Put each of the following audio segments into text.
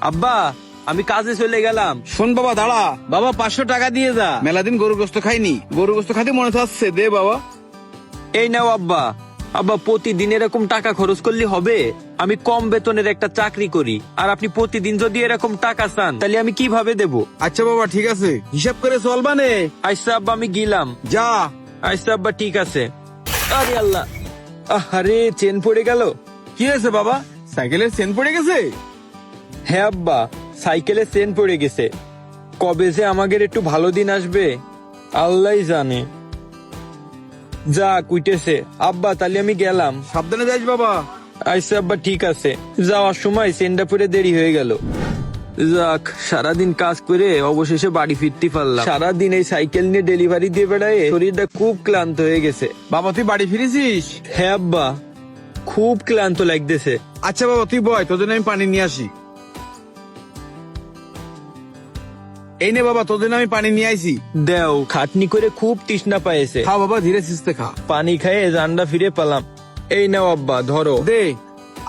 আব্বা আমি কাজে চলে গেলাম। শোন বাবা দাঁড়া, বাবা 500 টাকা দিয়ে যা। মেলাদিন গরু গোস্ত খাইনি, গরু গোস্ত খাইতে মনে চাচ্ছে, দে বাবা। এই নাও আব্বা। আব্বা প্রতিদিন এরকম টাকা খরচ করলে হবে? আমি কম বেতনের একটা চাকরি করি, আর আপনি প্রতিদিন যদি এরকম টাকা চান তাহলে আমি কিভাবে দেব? আচ্ছা বাবা ঠিক আছে, হিসাব করে চলবা নে। আচ্ছা আব্বা আমি গেলাম। যা। আচ্ছা আব্বা ঠিক আছে। আরে আল্লাহ, আরে চেন পড়ে গেল। কি হয়েছে বাবা, সাইকেলের চেন পড়ে গেছে? হ্যাঁ আব্বা, সাইকেলে চেন পড়ে গেছে। কবে যে আমাদের একটু ভালো দিন আসবে আল্লাহই জানে। যা কুইটেছে। আব্বা তাহলে আমি গেলাম। সাবধানে যাইস বাবা। আচ্ছা আব্বা ঠিক আছে। যাওয়ার সময় চেনটা পরে দেরি হয়ে গেল। যাক, সারাদিন কাজ করে অবশেষে বাড়ি ফিরতে পারলাম। সারাদিন এই সাইকেল নিয়ে ডেলিভারি দিয়ে বেড়ায় শরীরটা খুব ক্লান্ত হয়ে গেছে। বাবা তুই বাড়ি ফিরেছিস? হ্যাঁ আব্বা, খুব ক্লান্ত লাগতেছে। আচ্ছা বাবা তুই বয়, তোর জন্য আমি পানি নিয়ে আসি। এই নে বাবা, তোর জন্য আমি পানি নিয়ে আইছি। দেও, খাটনি করে খুব তৃষ্ণা পাইছে। খা বাবা, ধীরে সুস্থে খা। পানি খাইয়ে জানটা ফিরে পেলাম। এই নাও আব্বা ধরো। দে।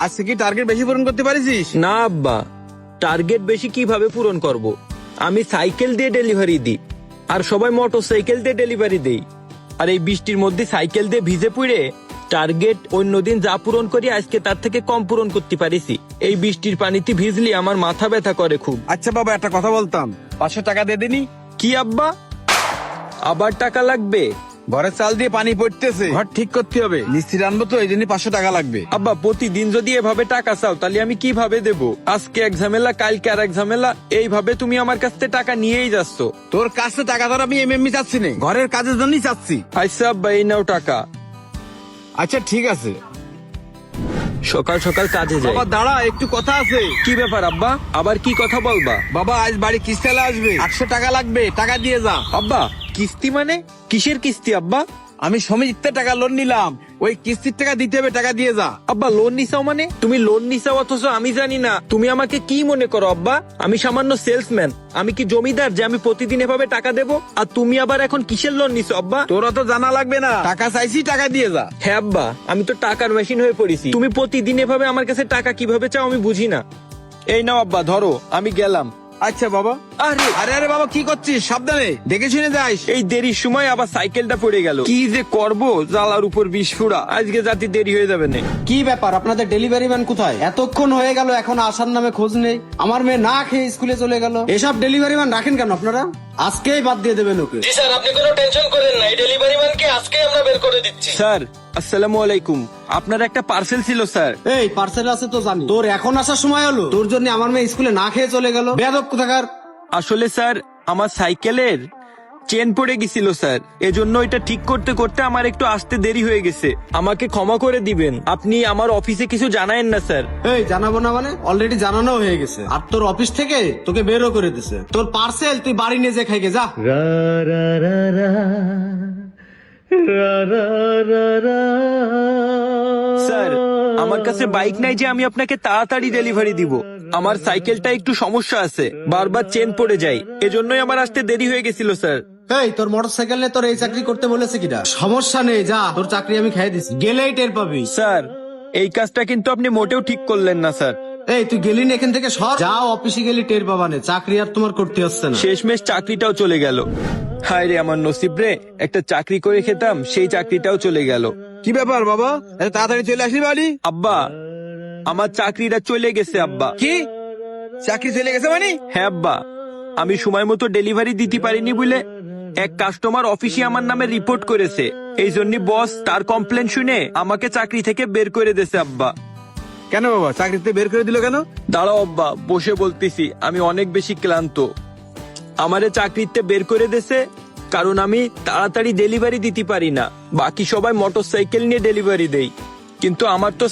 আজকে কি টার্গেট বেশি পূরণ করতে পারিস? না আব্বা, টার্গেট বেশি কিভাবে পূরণ করব? আমি সাইকেল দিয়ে ডেলিভারি দিই, আর সবাই মোটর সাইকেল দিয়ে ডেলিভারি দেই। আর এই বৃষ্টির মধ্যে সাইকেল দিয়ে ভিজে পড়ে টার্গেট অন্যদিন যা পূরণ করি আজকে তার থেকে কম পূরণ করতে পারিছি। এই বৃষ্টির পানিতে ভিজলি আমার মাথা ব্যথা করে খুব। আচ্ছা বাবা একটা কথা বলতাম, 500 টাকা দিয়ে দিনি? কি আব্বা, আবার টাকা লাগবে? ঘরের চাল দিয়ে পানি পড়তেছে, ঘর ঠিক করতে হবে, মিস্ত্রি আনবো তো, এই জন্য 500 টাকা লাগবে। আব্বা প্রতিদিন যদি এভাবে টাকা চাও তাহলে আমি কিভাবে দেব? আজকে এক ঝামেলা, কালকে আর এক ঝামেলা, এইভাবে তুমি আমার কাছ থেকে টাকা নিয়েই যাচ্ছ। তোর কাছে টাকা ধর আমি এমনি চাচ্ছি না, ঘরের কাজের জন্যই চাচ্ছি। আচ্ছা আব্বা এই নাও টাকা। আচ্ছা ঠিক আছে। সকাল সকাল কাজে যাই। বাবা দাঁড়া, একটু কথা আছে। কি ব্যাপার আব্বা, আবার কি কথা বলবা? বাবা আজ বাড়ি কিস্তি আসবে, 800 টাকা লাগবে, টাকা দিয়ে যা। আব্বা কিস্তি মানে? কিসের কিস্তি আব্বা? আমি সমিতিতে টাকা লোন নিলাম, ওই কিস্তির টাকা দিতে হবে, টাকা দিয়ে যা। আব্বা লোন নিছাও মানে? তুমি লোন নিছাও অথচ আমি জানি না। তুমি আমাকে কি মনে করো আব্বা? আমি সামান্য সেলসম্যান, আমি কি জমিদার যে আমি প্রতিদিন এভাবে টাকা দেবো? আর তুমি আবার এখন কিসের লোন নিছো আব্বা? তোরা তো জানা লাগবে না, টাকা চাইছি, টাকা দিয়ে যা। হ্যাঁ আব্বা, আমি তো টাকার মেশিন হয়ে পড়েছি। তুমি প্রতিদিন এভাবে আমার কাছে টাকা কিভাবে চাও আমি বুঝি না। এই নাও আব্বা ধরো, আমি গেলাম। আচ্ছা বাবা। আরে আরে আরে বাবা কি করছিস, সাবধানে দেখে শুনে যাইস। এই দেরির সময় আবার সাইকেলটা পড়ে গেল। কি যে করব, জ্বালার উপর বিষ ফুড়া। আজকে জাতি দেরি হয়ে যাবে না। কি ব্যাপার, আপনাদের ডেলিভারি ম্যান কোথায়? এতক্ষণ হয়ে গেল এখন আসার নামে খোঁজ নেই। আমার মেয়ে না খেয়ে স্কুলে চলে গেল। এসব ডেলিভারি ম্যান রাখেন কেন আপনারা? আজকেই বাদ দিয়ে দেবেন ওকে। জি স্যার, আপনি কোনো টেনশন করেন না, এই ডেলিভারি ম্যানকে আজকে আমরা বের করে দিচ্ছি। স্যার আসসালামু আলাইকুম, আপনার একটা পার্সেল ছিল স্যার। এই পার্সেল আছে তো জানি, তোর এখন আসার সময় হলো? তোর জন্য আমার মেয়ে স্কুলে না খেয়ে চলে গেল, বেয়াদব কোথাকার। আসলে স্যার আমার সাইকেলের চেন পড়ে গেছিল স্যার, এজন্য এটা ঠিক করতে করতে আমার একটু আসতে দেরি হয়ে গেছে। আমাকে ক্ষমা করে দিবেন, আপনি আমার অফিসে কিছু জানায়েন না স্যার। এই জানাবো না মানে? অলরেডি জানানো হয়ে গেছে, আর তোর অফিস থেকে তোকে বেরও করে দিছে। তোর পার্সেল তুই বাড়ি নিয়ে যে খাইকে যা। স্যার আমার কাছে বাইক নাই যে আমি আপনাকে তাড়াতাড়ি ডেলিভারি দিব। আমার সাইকেলটা একটু সমস্যা আছে, বারবার চেন পড়ে যায়, এজন্যই আমার আসতে দেরি হয়ে গেছিল স্যার। এই তোর মোটরসাইকেল নিয়ে তোর এই চাকরি করতে বলেছে কিনা? সমস্যা নেই, যা, তোর চাকরি আমি খাইয়ে দিচ্ছি, গেলেই টের পাবি। স্যার এই কাজটা কিন্তু আপনি মোটেও ঠিক করলেন না স্যার। এই তুই গেলি না এখান থেকে, সর। যাও অফিসে গেলি টের পাবানে, চাকরি আর তোমার করতে হচ্ছে না। শেষমেশ চাকরিটাও চলে গেল। হায় রে আমার নসিব রে, একটা চাকরি করে খেতাম, সেই চাকরিটাও চলে গেল। কি ব্যাপার বাবা, এত তাড়াতাড়ি চলে আসলি বাড়ি? আব্বা আমার চাকরিটা চলে গেছে আব্বা। কি, চাকরি চলে গেছে মানে? হ্যাঁ আব্বা, আমি সময় মতো ডেলিভারি দিতে পারিনি বলে এক কাস্টমার অফিসে আমার নামে রিপোর্ট করেছে। এই জন্য বস তার কমপ্লেন শুনে আমাকে চাকরি থেকে বের করে দিয়েছে আব্বা। কেন বাবা, চাকরিতে বের করে দিল কেন? দাঁড়াও আব্বা বসে বলতেছি, আমি অনেক বেশি ক্লান্ত। আমারে চাকরিতে বের করে দিয়েছে কারণ আমি তাড়াতাড়ি ডেলিভারি দিতে পারি না। বাকি সবাই মোটর সাইকেল নিয়ে ডেলিভারি দেই, কিন্তু আমার তো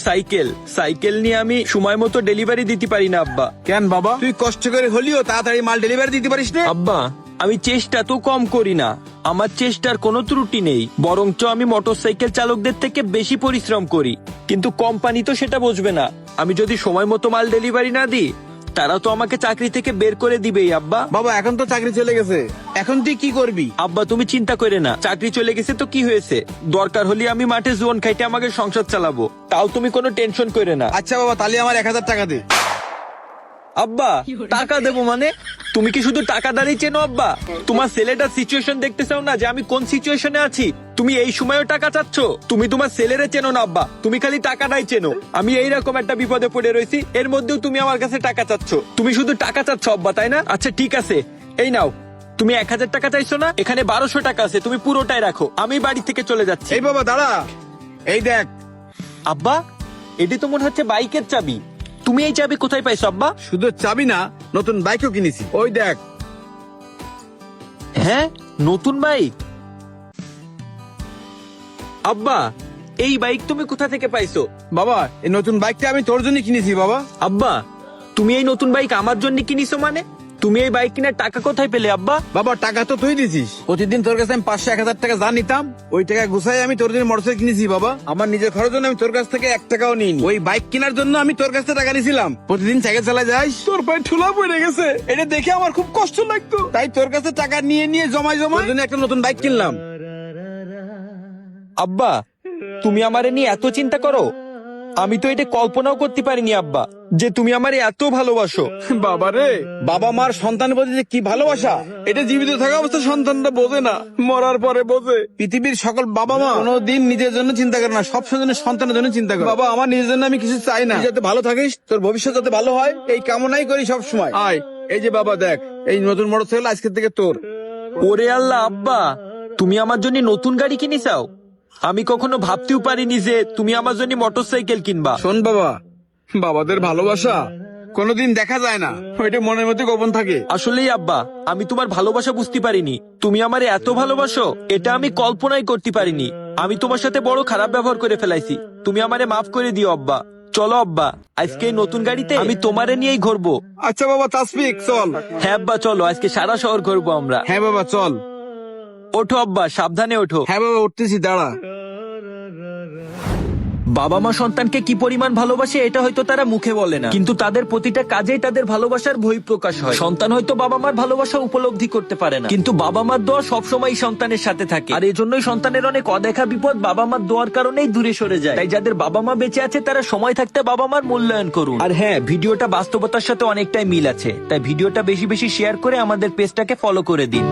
সাইকেল নিয়ে আমি সময় মতো ডেলিভারি দিতে পারি না আব্বা। কেন বাবা, তুই কষ্ট করে হলিও তাড়াতাড়ি মাল ডেলিভারি দিতে পারিস না? আব্বা আমি চেষ্টা তো কম করি না, আমার চেষ্টার কোনো ত্রুটি নেই, বরঞ্চ আমি মোটরসাইকেল চালকদের থেকে বেশি পরিশ্রম করি। কিন্তু কোম্পানি তো সেটা বুঝবে না। আমি যদি সময় মতো মাল ডেলিভারি না দিই তারা তো আমাকে চাকরি থেকে বের করে দিবেই আব্বা। বাবা এখন তো চাকরি চলে গেছে, এখন তুই কি করবি? আব্বা তুমি চিন্তা করে না, চাকরি চলে গেছে তো কি হয়েছে, দরকার হলে আমি মাঠে জোন খাইতে আমাকে সংসার চালাবো, তাও তুমি কোনো টেনশন করে না। আচ্ছা বাবা, তাহলে আমার 1000 টাকা দে। আব্বা টাকা দেবো মানে? তুমি কি শুধু টাকা দাঁড়িয়ে চেনো আব্বা? তোমার ছেলেটার সিচুয়েশন দেখতে চাও না যে আমি কোন সিচুয়েশনে আছি? তুমি এই সময়ও টাকা চাচ্ছ? তুমি তোমার ছেলেরে চেনো না আব্বা, তুমি খালি টাকাটাই চেনো। আমি এইরকম একটা বিপদে পড়ে রয়েছি, এর মধ্যেও তুমি আমার কাছে টাকা চাচ্ছ। তুমি শুধু টাকা চাচ্ছ আব্বা, তাই না? আচ্ছা ঠিক আছে, এই নাও। তুমি 1000 টাকা চাইছো না, এখানে 1200 টাকা আছে, তুমি পুরোটাই রাখো, আমি বাড়ি থেকে চলে যাচ্ছি। এই বাবা দাঁড়া, এই দেখ। আব্বা এটি তো মনে হচ্ছে বাইকের চাবি। তুমি এই চাবি কোথায় পাইছো আব্বা? শুধু চাবি না, নতুন বাইকও কিনেছি, ওই দেখ। হ্যাঁ, নতুন বাইক? আব্বা এই বাইক তুমি কোথা থেকে পাইছো? বাবা এই নতুন বাইকটা আমি তোর জন্য কিনেছি বাবা। আব্বা তুমি এই নতুন বাইক আমার জন্য কিনিছো মানে? তুমি এই বাইক কেনার টাকা কোথায় পেলে আব্বা? বাবা টাকা তো তুই দিছিস, প্রতিদিন তোর কাছে আমি 500-1000 টাকা যা নিতাম ওই টাকা গুছাই আমি তোর জন্য মোটরসাইকেল কিনেছি বাবা। আমার নিজের খরচ জন্য আমি তোর কাছ থেকে 1 টাকাও নিইনি। ওই বাইক কেনার জন্য আমি তোর কাছ থেকে টাকা নিয়েছিলাম। প্রতিদিন সাইকেল চালায় যাস, তোর পায়ে ঠুলা পড়ে গেছে, এটা দেখে আমার খুব কষ্ট লাগতো, তাই তোর কাছে টাকা নিয়ে নিয়ে জমাই তোর জন্য একটা নতুন বাইক কিনলাম। আব্বা তুমি আমারে নিয়ে এত চিন্তা করো? আমি তো এটা কল্পনাও করতে পারিনি আব্বা, যে তুমি আমারে এত ভালোবাসো। বাবা রে, বাবা মার সন্তানের প্রতি যে কি ভালোবাসা, এটা জীবিত থাকা অবস্থা সন্তানরা বোঝে না, মরার পরে বোঝে। পৃথিবীর সকল বাবা মা কোনোদিন নিজের জন্য চিন্তা করে না, সব সময় সন্তানের জন্য চিন্তা করে। বাবা আমার নিজের জন্য আমি কিছু চাই না, তুই যাতে ভালো থাকিস, তোর ভবিষ্যৎ যাতে ভালো হয়, এই কামনাই করি সব সময়। আয়, এই যে বাবা দেখ, এই নতুন মোটরসাইকেল আজকে থেকে তোর। ওরে আল্লাহ আব্বা, তুমি আমার জন্য নতুন গাড়ি কিনেছাও? আমি কখনো ভাবতেও পারিনি যে তুমি আমার জন্য মোটরসাইকেল কিনবা। শোন বাবা, বাবাদের ভালোবাসা কোনোদিন দেখা যায় না, ওইটা মনের মধ্যে গোপন থাকে। আসলেই আব্বা, আমি তোমার ভালোবাসা বুঝতে পারিনি। তুমি আমারে এত ভালোবাসো এটা আমি কল্পনাই করতে পারিনি। আমি তোমার সাথে বড় খারাপ ব্যবহার করে ফেলাইছি, তুমি আমারে মাফ করে দিও আব্বা। চলো আব্বা, আজকে এই নতুন গাড়িতে আমি তোমারে নিয়েই ঘুরবো। আচ্ছা বাবা তাসফিক চল। হ্যাঁ আব্বা চলো, আজকে সারা শহর ঘুরবো আমরা। হ্যাঁ বাবা চল। ওঠো আব্বা, সাবধানে ওঠো। হ্যাঁ বাবা উঠতেছি, দাঁড়া। বাবা মা সন্তানকে কি পরিমাণ ভালোবাসে এটা হয়তো তারা মুখে বলে না, কিন্তু তাদের প্রতিটা কাজেই তাদের ভালোবাসার বহিঃপ্রকাশ হয়। সন্তান হয়তো বাবা মার ভালোবাসা উপলব্ধি করতে পারে না, কিন্তু বাবা মার দোয়া সবসময় সন্তানের সাথে থাকে। আর এজন্যই সন্তানের অনেক অদেখা বিপদ বাবা মার দোয়ার কারণেই দূরে সরে যায়। তাই যাদের বাবা মা বেঁচে আছে তারা সময় থাকতে বাবা মার মূল্যায়ন করুন। আর হ্যাঁ, ভিডিওটা বাস্তবতার সাথে অনেকটাই মিল আছে, তাই ভিডিওটা বেশি বেশি শেয়ার করে আমাদের পেজটাকে ফলো করে দিন।